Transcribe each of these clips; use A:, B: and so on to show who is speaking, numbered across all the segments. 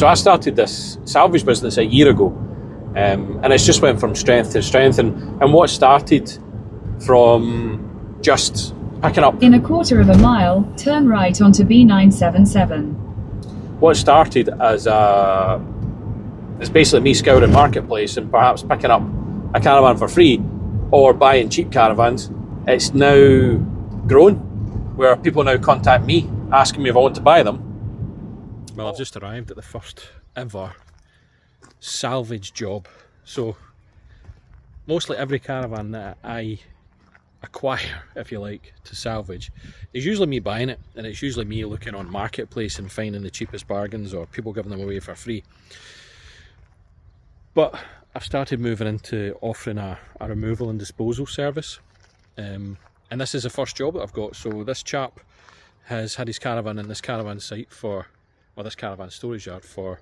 A: So I started this salvage business a year ago, and it's just went from strength to strength. And what started from just picking up...
B: In a quarter of a mile, turn right onto B977.
A: What started as it's basically me scouring marketplace and perhaps picking up a caravan for free or buying cheap caravans, it's now grown where people now contact me asking me if I want to buy them. Well, I've just arrived at the first ever salvage job. So mostly every caravan that I acquire, if you like, to salvage is usually me buying it, and it's usually me looking on marketplace and finding the cheapest bargains or people giving them away for free. But I've started moving into offering a removal and disposal service, and this is the first job that I've got. So this chap has had his caravan in this caravan site for, well, this caravan storage yard for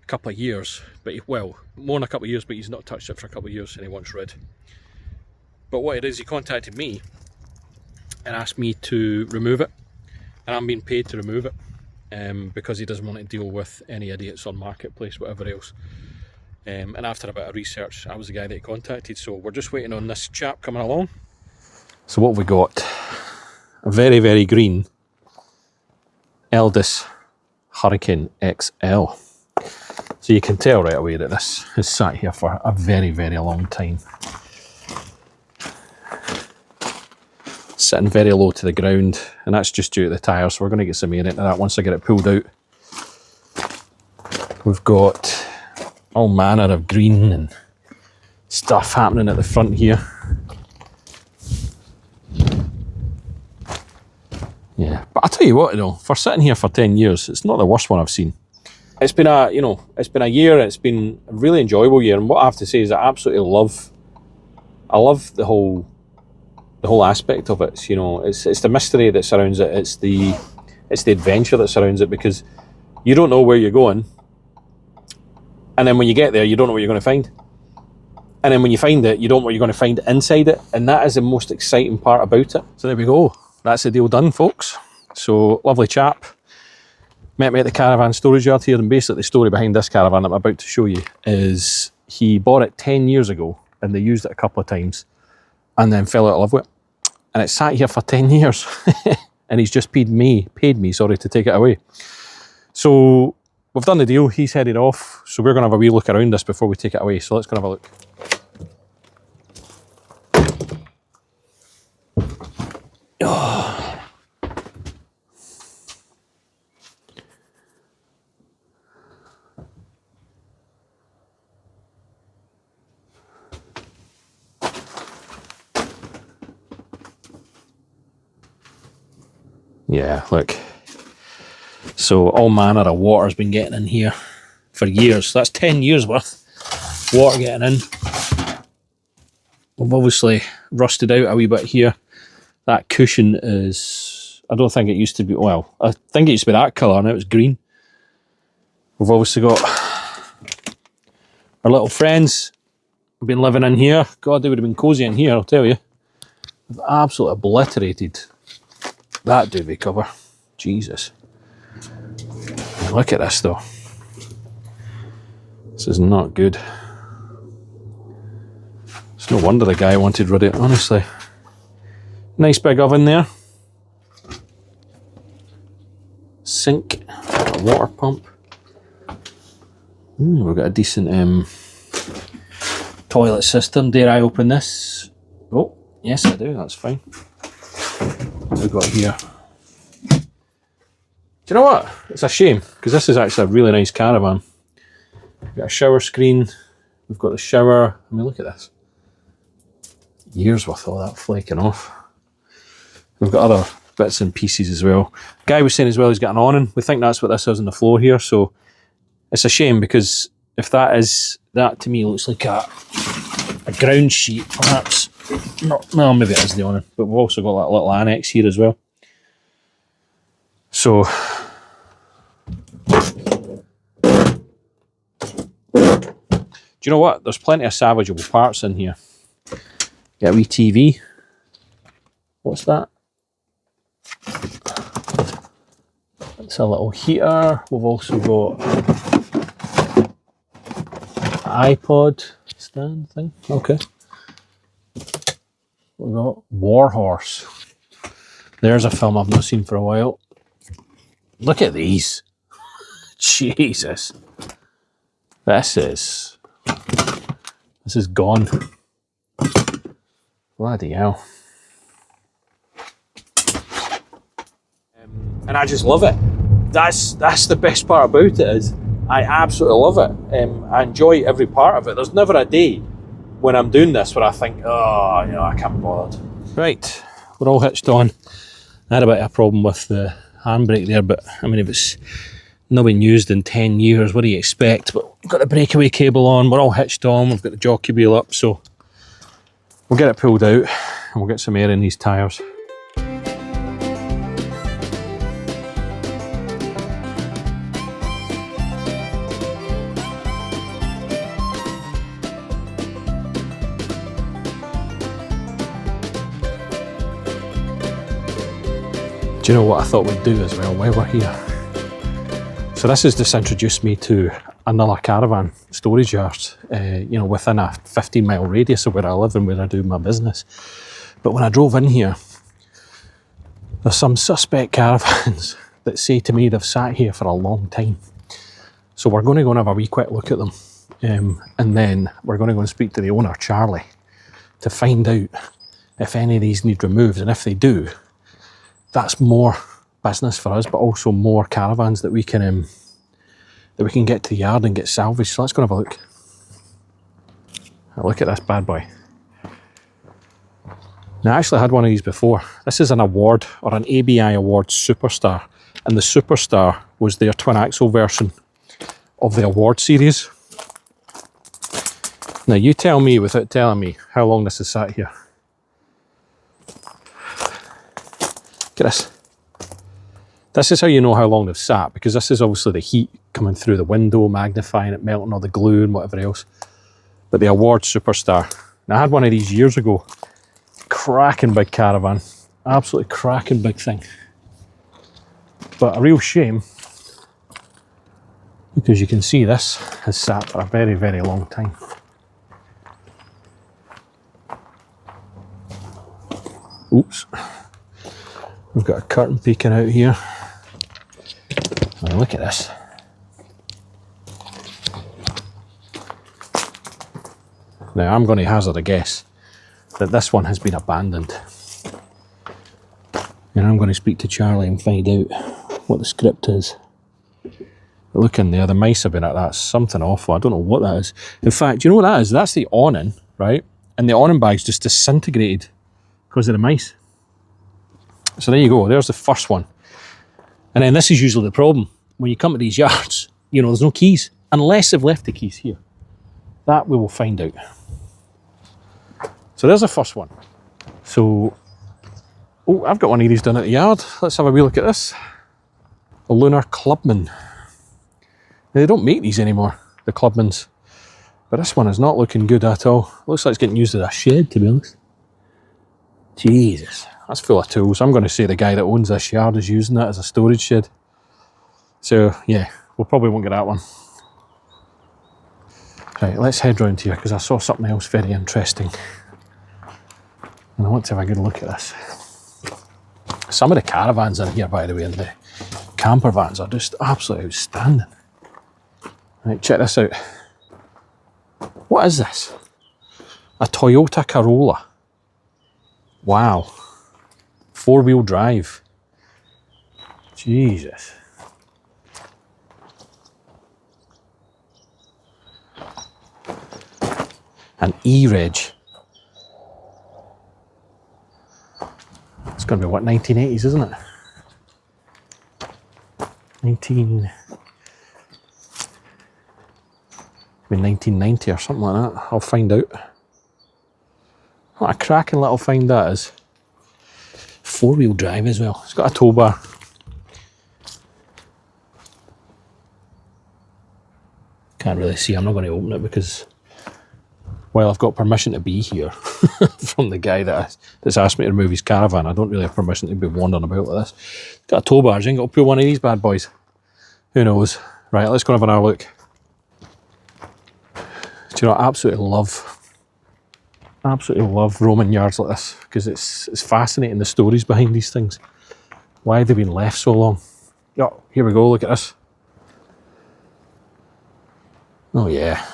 A: a couple of years, but more than a couple of years, but he's not touched it for a couple of years and he wants rid. But what it is, he contacted me and asked me to remove it, and I'm being paid to remove it because he doesn't want to deal with any idiots on marketplace, whatever else. And after a bit of research, I was the guy that he contacted, so we're just waiting on this chap coming along. So what have we got? A very, very green Eldis Hurricane XL. So you can tell right away that this has sat here for a very, very long time. Sitting very low to the ground, and that's just due to the tyres, so we're going to get some air into that once I get it pulled out. We've got all manner of green and stuff happening at the front here. Yeah, but I tell you what, for sitting here for 10 years, it's not the worst one I've seen. It's been a year, it's been a really enjoyable year, and what I have to say is I absolutely love the whole aspect of it. It's the mystery that surrounds it, it's the adventure that surrounds it, because you don't know where you're going, and then when you get there you don't know what you're going to find, and then when you find it you don't know what you're going to find inside it, and that is the most exciting part about it. So there we go, that's the deal done, folks. So lovely chap met me at the caravan storage yard here, and basically the story behind this caravan that I'm about to show you is he bought it 10 years ago and they used it a couple of times and then fell out of love with it, and it sat here for 10 years and he's just paid me to take it away. So we've done the deal, he's headed off, so we're going to have a wee look around this before we take it away, so let's go and have a look. Oh. Yeah, look. So all manner of water's been getting in here for years. So that's 10 years worth of water getting in. We've obviously rusted out a wee bit here. That cushion is, I don't think it used to be, well, I think it used to be that colour, now it's green. We've obviously got our little friends who've been living in here. God, they would have been cosy in here, I'll tell you. They've absolutely obliterated that duvet cover. Jesus. Look at this though. This is not good. It's no wonder the guy wanted rid of it, honestly. Nice big oven there. Sink, a water pump. We've got a decent toilet system. Dare I open this? Oh, yes I do, that's fine. What have we got here? Do you know what? It's a shame, because this is actually a really nice caravan. We've got a shower screen, we've got the shower. I mean, look at this. Years worth of all that flaking off. We've got other bits and pieces as well. Guy was saying as well he's got an awning. We think that's what this is on the floor here, so it's a shame, because if that is, that to me looks like a ground sheet, perhaps. No, well, maybe it is the awning, but we've also got that little annex here as well. So, do you know what? There's plenty of salvageable parts in here. Got a wee TV. What's that? It's a little heater. We've also got iPod stand thing. Okay. We've got Warhorse. There's a film I've not seen for a while. Look at these. Jesus. This is gone. Bloody hell. And I just love it. That's the best part about it, is I absolutely love it. I enjoy every part of it. There's never a day when I'm doing this where I think, oh, you know, I can't be bothered. Right, we're all hitched on. I had a bit of a problem with the handbrake there, but I mean, if it's not been used in 10 years, what do you expect? But we've got the breakaway cable on, we're all hitched on, we've got the jockey wheel up, so we'll get it pulled out and we'll get some air in these tyres. Do you know what I thought we'd do as well while we're here? So this has just introduced me to another caravan storage yard, you know, within a 15-mile radius of where I live and where I do my business. But when I drove in here, there's some suspect caravans that say to me they've sat here for a long time. So we're going to go and have a wee quick look at them. And then we're going to go and speak to the owner, Charlie, to find out if any of these need removed. And if they do, that's more business for us, but also more caravans that we can get to the yard and get salvaged. So let's go and have a look. Look at this bad boy. Now, I actually had one of these before. This is an award, or an ABI Award Superstar, and the Superstar was their twin axle version of the award series. Now, you tell me without telling me how long this has sat here. Look at this. This is how you know how long they've sat, because this is obviously the heat coming through the window, magnifying it, melting all the glue and whatever else. But the Award Superstar. Now, I had one of these years ago. Cracking big caravan. Absolutely cracking big thing. But a real shame, because you can see this has sat for a very, very long time. Oops. We've got a curtain peeking out here. Now look at this. Now I'm going to hazard a guess that this one has been abandoned. And I'm going to speak to Charlie and find out what the script is. But look in there, the mice have been at that. Something awful. I don't know what that is. In fact, do you know what that is? That's the awning, right? And the awning bag's just disintegrated because of the mice. So there you go, there's the first one. And then this is usually the problem. When you come to these yards, you know, there's no keys. Unless they've left the keys here. That we will find out. So there's the first one. So, oh, I've got one of these done at the yard. Let's have a wee look at this. A Lunar Clubman. Now, they don't make these anymore, the Clubmans. But this one is not looking good at all. Looks like it's getting used as a shed, to be honest. Jesus. That's full of tools. I'm going to say the guy that owns this yard is using that as a storage shed. So, yeah, we probably won't get that one. Right, let's head round here, because I saw something else very interesting. And I want to have a good look at this. Some of the caravans in here, by the way, and the camper vans are just absolutely outstanding. Right, check this out. What is this? A Toyota Corolla. Wow. 4-wheel drive. Jesus. An E-Reg. It's going to be what, 1980s, isn't it? 1990 or something like that. I'll find out. What a cracking little find that is. 4-wheel drive as well. It's got a tow bar. Can't really see. I'm not going to open it because, well, I've got permission to be here from the guy that's asked me to remove his caravan. I don't really have permission to be wandering about like this. It's got a tow bar. You ain't got to pull one of these bad boys. Who knows? Right, let's go and have another look. Do you know, I absolutely love roaming yards like this, because it's fascinating, the stories behind these things. Why they've been left so long. Oh, here we go, look at this. Oh yeah.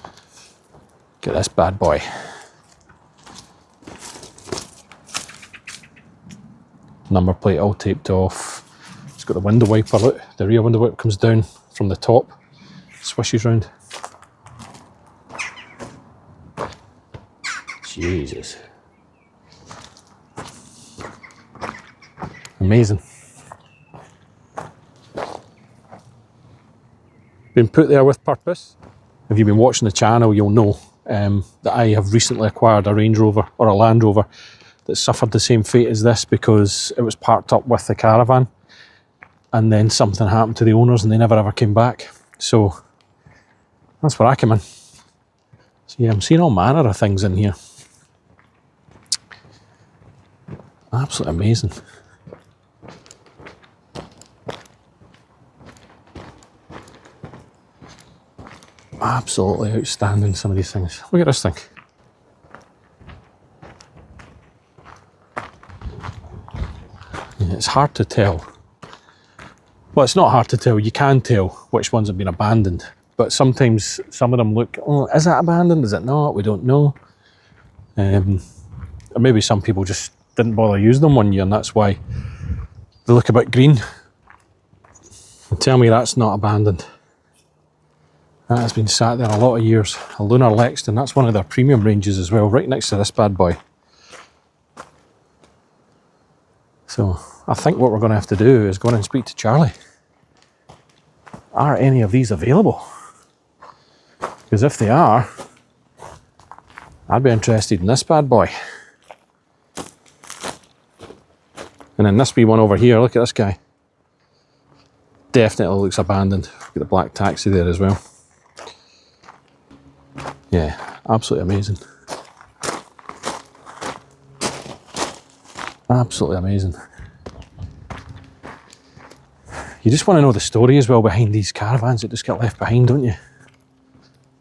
A: Look at this bad boy. Number plate all taped off. It's got the window wiper, look. The rear window wiper comes down from the top, swishes round. Jesus. Amazing. Been put there with purpose. If you've been watching the channel, you'll know that I have recently acquired a Range Rover, or a Land Rover, that suffered the same fate as this, because it was parked up with the caravan and then something happened to the owners and they never ever came back. So that's where I come in. So yeah, I'm seeing all manner of things in here. Absolutely amazing. Absolutely outstanding, some of these things. Look at this thing. Yeah, it's hard to tell. Well, it's not hard to tell. You can tell which ones have been abandoned. But sometimes some of them look, oh, is that abandoned? Is it not? We don't know. Or maybe some people just didn't bother using them one year and that's why they look a bit green. And tell me that's not abandoned. That has been sat there a lot of years. A Lunar Lexington, that's one of their premium ranges as well, right next to this bad boy. So I think what we're going to have to do is go in and speak to Charlie. Are any of these available? Because if they are, I'd be interested in this bad boy. And then this wee one over here, look at this guy. Definitely looks abandoned. Look at the black taxi there as well. Yeah, absolutely amazing. Absolutely amazing. You just want to know the story as well behind these caravans that just get left behind, don't you?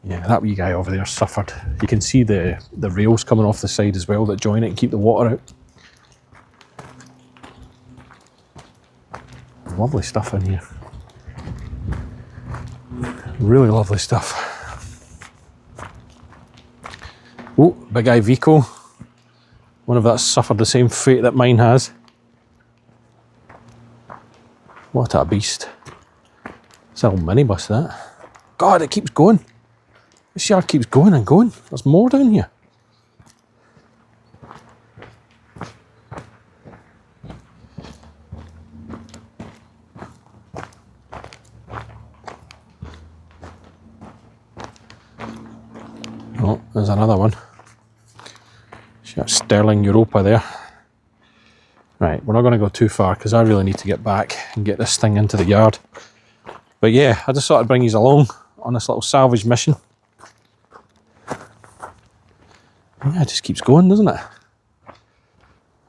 A: Yeah, that wee guy over there suffered. You can see the rails coming off the side as well that join it and keep the water out. Lovely stuff in here. Really lovely stuff. Oh, big Iveco. One of that's suffered the same fate that mine has. What a beast. It's a little minibus, that. God, it keeps going. This yard keeps going and going. There's more down here. Oh, there's another one. Got Sterling Europa there. Right, we're not going to go too far because I really need to get back and get this thing into the yard. But yeah, I just thought I'd bring you along on this little salvage mission. Yeah, it just keeps going, doesn't it?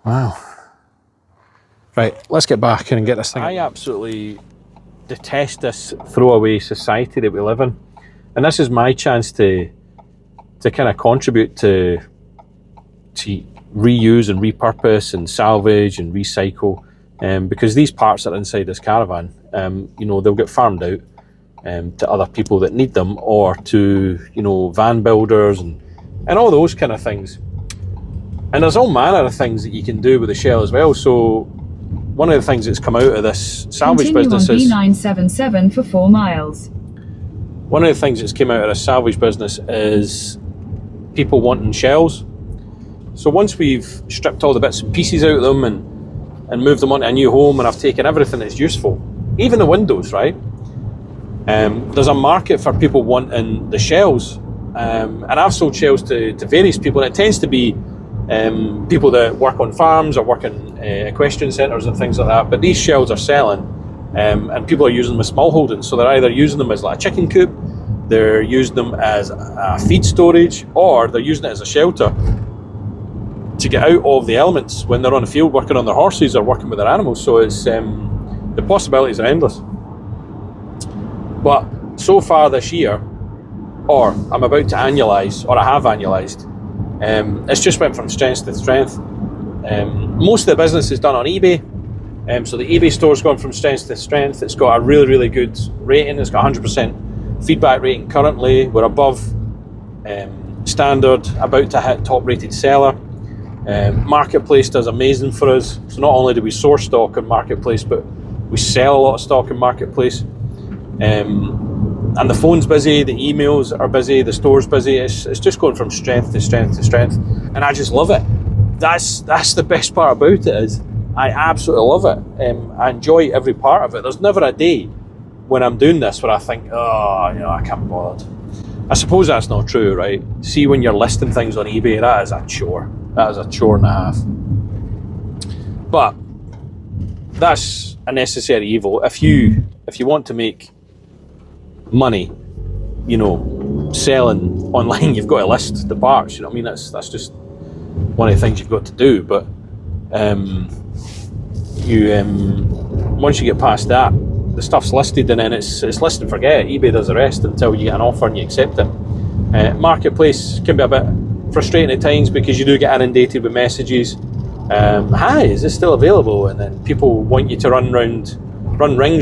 A: Wow. Right, let's get back in and get this thing. I absolutely detest this throwaway society that we live in. And this is my chance to kind of contribute to reuse and repurpose and salvage and recycle, because these parts that are inside this caravan, you know, they'll get farmed out to other people that need them, or to, you know, van builders and all those kind of things. And there's all manner of things that you can do with the shell as well. So one of the things that's come out of this salvage business is
B: B977 for 4 miles.
A: One of the things that's come out of this salvage business is people wanting shells. So once we've stripped all the bits and pieces out of them and moved them onto a new home, and I've taken everything that's useful, even the windows, right? There's a market for people wanting the shells. And I've sold shells to various people, and it tends to be people that work on farms or work in equestrian centres and things like that. But these shells are selling, and people are using them as small holdings. So they're either using them as like a chicken coop, they're using them as a feed storage, or they're using it as a shelter to get out of the elements when they're on the field working on their horses or working with their animals. So it's the possibilities are endless. But so far this year, or I'm about to annualise, or I have annualised. It's just went from strength to strength. Most of the business is done on eBay, so the eBay store's gone from strength to strength. It's got a really, really good rating. It's got 100% feedback rating currently. We're above standard, about to hit top rated seller. Marketplace does amazing for us. So not only do we source stock on Marketplace, but we sell a lot of stock in Marketplace. And the phone's busy, the emails are busy, the store's busy. It's just going from strength to strength to strength, and I just love it. That's the best part about it, is I absolutely love it. I enjoy every part of it. There's never a day when I'm doing this where I think, I can't be bothered. I suppose that's not true, right? See, when you're listing things on eBay, that is a chore. That is a chore and a half. But that's a necessary evil. If you want to make money, selling online, you've got to list the parts. You know what I mean? That's just one of the things you've got to do. But once you get past that, the stuff's listed, and then it's list and forget. eBay does the rest until you get an offer and you accept it. Marketplace can be a bit frustrating at times because you do get inundated with messages. Hi, is this still available? And then people want you to run rings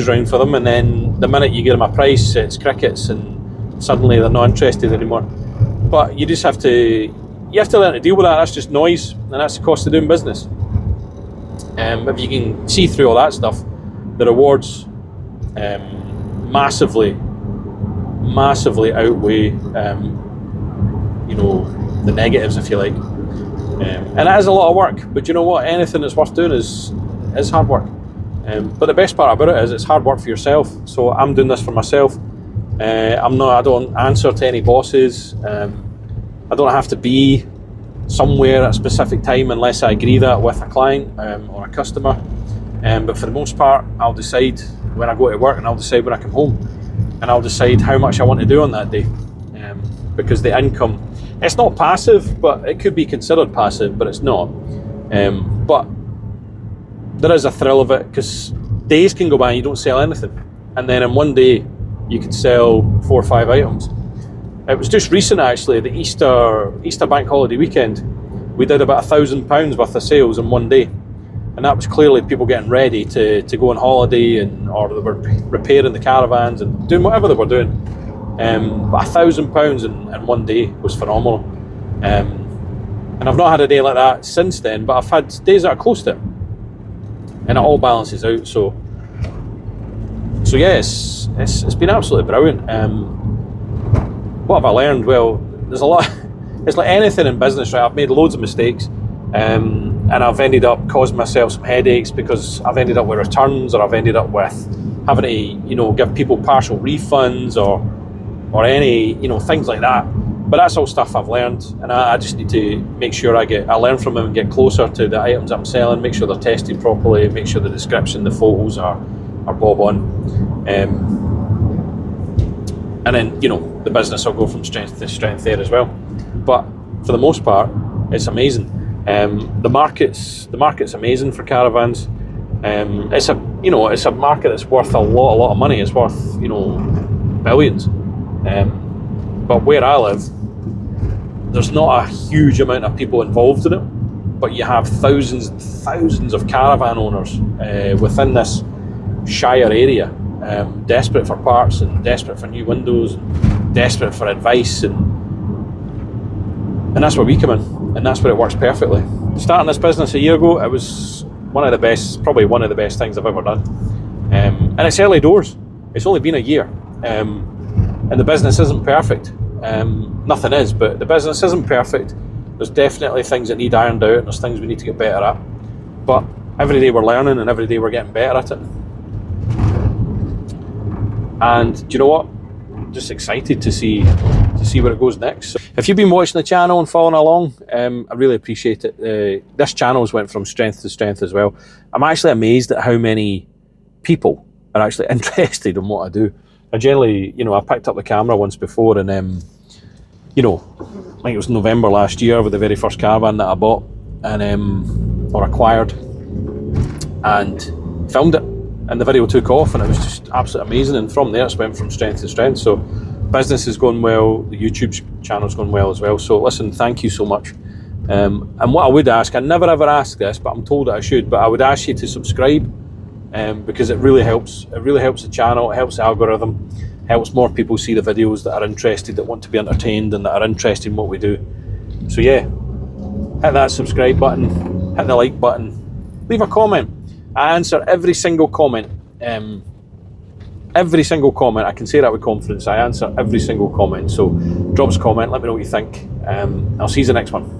A: round for them, and then the minute you give them a price, it's crickets, and suddenly they're not interested anymore. But you just have to learn to deal with that. That's just noise, and that's the cost of doing business. If you can see through all that stuff, the rewards massively outweigh the negatives, if you like. And it is a lot of work, but you know what? Anything that's worth doing is hard work. But the best part about it is it's hard work for yourself. So I'm doing this for myself. I don't answer to any bosses. I don't have to be somewhere at a specific time unless I agree that with a client or a customer. But for the most part, I'll decide when I go to work, and I'll decide when I come home, and I'll decide how much I want to do on that day. Because the income, it's not passive, but it could be considered passive, but it's not. But there is a thrill of it, because days can go by and you don't sell anything, and then in one day you could sell 4 or 5 items. It was just recent, actually, the Easter bank holiday weekend, we did about £1,000 worth of sales in one day, and that was clearly people getting ready to go on holiday, or they were repairing the caravans and doing whatever they were doing. But £1,000 in one day was phenomenal. And I've not had a day like that since then, but I've had days that are close to it, and it all balances out. So yeah, it's been absolutely brilliant. What have I learned? Well, there's a lot. It's like anything in business, right? I've made loads of mistakes, and I've ended up causing myself some headaches because I've ended up with returns, or I've ended up with having to, give people partial refunds or any, things like that. But that's all stuff I've learned, and I just need to make sure I learn from them and get closer to the items I'm selling, make sure they're tested properly, make sure the description, the photos are bob on. And then, the business will go from strength to strength there as well. But for the most part, it's amazing. The market's amazing for caravans. It's a market that's worth a lot of money. It's worth, billions. But where I live, there's not a huge amount of people involved in it, but you have thousands and thousands of caravan owners within this shire area, desperate for parts and desperate for new windows, and desperate for advice, and that's where we come in, and that's where it works perfectly. Starting this business a year ago, it was probably one of the best things I've ever done, and it's early doors. It's only been a year, and the business isn't perfect. Nothing is, but the business isn't perfect. There's definitely things that need ironed out, and there's things we need to get better at. But every day we're learning, and every day we're getting better at it. And do you know what? I'm just excited to see where it goes next. So if you've been watching the channel and following along, I really appreciate it. This channel's went from strength to strength as well. I'm actually amazed at how many people are actually interested in what I do. I generally, I picked up the camera once before, and I think it was November last year with the very first caravan that I bought or acquired, and filmed it, and the video took off, and it was just absolutely amazing. And from there, it's went from strength to strength. So business is going well, the YouTube channel's going well as well. So listen, thank you so much. And what I would ask, I never ever ask this, but I'm told that I should, but I would ask you to subscribe, because it really helps. It really helps the channel, it helps the algorithm, helps more people see the videos that are interested, that want to be entertained and that are interested in what we do. So yeah, hit that subscribe button, hit the like button, leave a comment. I answer every single comment. Every single comment, I can say that with confidence. I answer every single comment. So drop us a comment, let me know what you think. I'll see you in the next one.